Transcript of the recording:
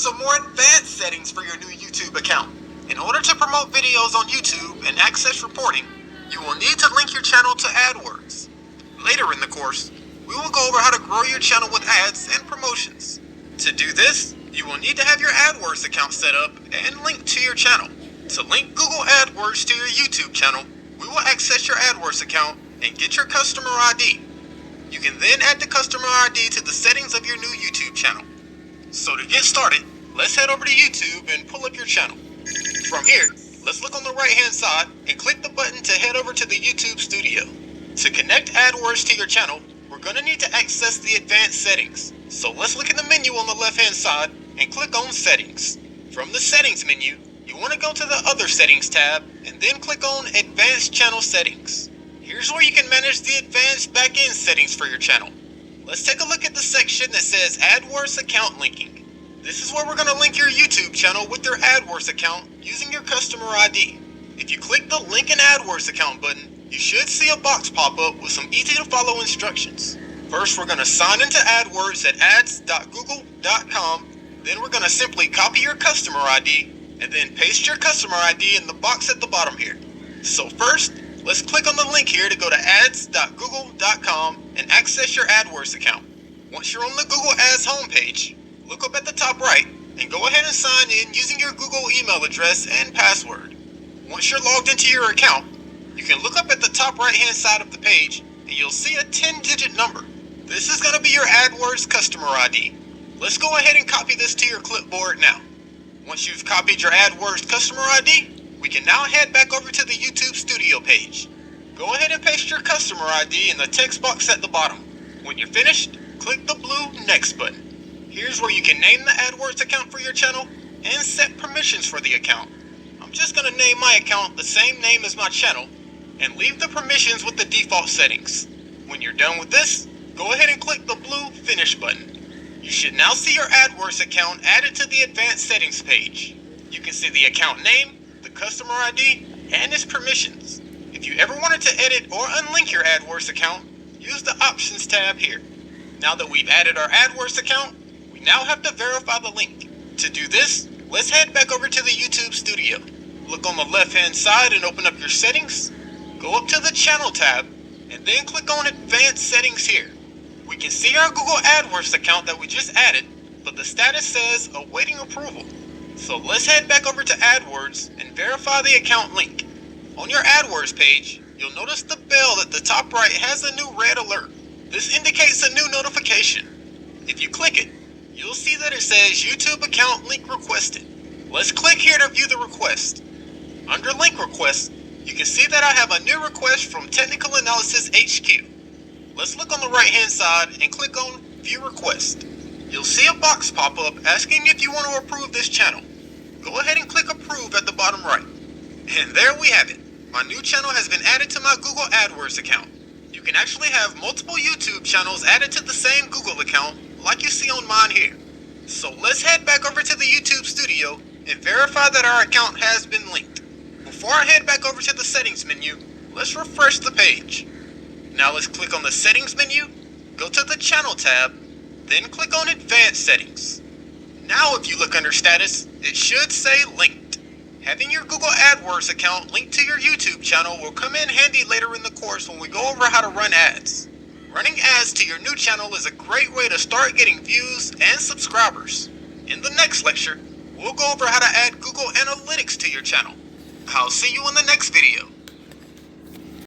some more advanced settings for your new YouTube account. In order to promote videos on YouTube and access reporting, you will need to link your channel to Adwords. Later in the course, we will go over how to grow your channel with ads and promotions. To do this, you will need to have your Adwords account set up and linked to your channel. To link Google AdWords to your YouTube channel, we will access your Adwords account and get your customer ID. You can then add the customer ID to the settings of your new YouTube channel. So to get started, let's head over to YouTube and pull up your channel. From here, let's look on the right hand side and click the button to head over to the YouTube studio. To connect AdWords to your channel, we're going to need to access the advanced settings. So let's look in the menu on the left hand side and click on settings. From the settings menu, you want to go to the other settings tab and then click on advanced channel settings. Here's where you can manage the advanced backend settings for your channel. Let's take a look at the section that says AdWords account linking. This is where we're going to link your YouTube channel with your AdWords account using your customer ID. If you click the link an AdWords account button, you should see a box pop up with some easy to follow instructions. First, we're going to sign into AdWords at ads.google.com. Then we're going to simply copy your customer ID and then paste your customer ID in the box at the bottom here. So first, let's click on the link here to go to ads.google.com and access your AdWords account. Once you're on the Google Ads homepage, look up at the top right and go ahead and sign in using your Google email address and password. Once you're logged into your account, you can look up at the top right hand side of the page and you'll see a 10-digit number. This is going to be your AdWords customer ID. Let's go ahead and copy this to your clipboard now. Once you've copied your AdWords customer ID, we can now head back over to the YouTube Studio page. Go ahead and paste your customer ID in the text box at the bottom. When you're finished, click the blue Next button. Here's where you can name the AdWords account for your channel and set permissions for the account. I'm just going to name my account the same name as my channel and leave the permissions with the default settings. When you're done with this, go ahead and click the blue Finish button. You should now see your AdWords account added to the advanced settings page. You can see the account name, the customer ID, and its permissions. If you ever wanted to edit or unlink your AdWords account, use the Options tab here. Now that we've added our AdWords account, we now have to verify the link. To do this, let's head back over to the YouTube studio. Look on the left hand side and open up your settings. Go up to the Channel tab and then click on Advanced Settings here. We can see our Google AdWords account that we just added, but the status says awaiting approval. So let's head back over to AdWords and verify the account link. On your AdWords page, you'll notice the bell at the top right has a new red alert. This indicates a new notification. If you click it, you'll see that it says YouTube account link requested. Let's click here to view the request. Under link requests, you can see that I have a new request from Technical Analysis HQ. Let's look on the right hand side and click on View Request. You'll see a box pop up asking if you want to approve this channel. Go ahead and click Approve at the bottom right. And there we have it. My new channel has been added to my Google AdWords account. You can actually have multiple YouTube channels added to the same Google account like you see on mine here. So let's head back over to the YouTube studio and verify that our account has been linked. Before I head back over to the settings menu, let's refresh the page. Now let's click on the settings menu, go to the channel tab, then click on advanced settings. Now if you look under status, it should say linked. Having your Google AdWords account linked to your YouTube channel will come in handy later in the course when we go over how to run ads. Running ads to your new channel is a great way to start getting views and subscribers. In the next lecture, we'll go over how to add Google Analytics to your channel. I'll see you in the next video.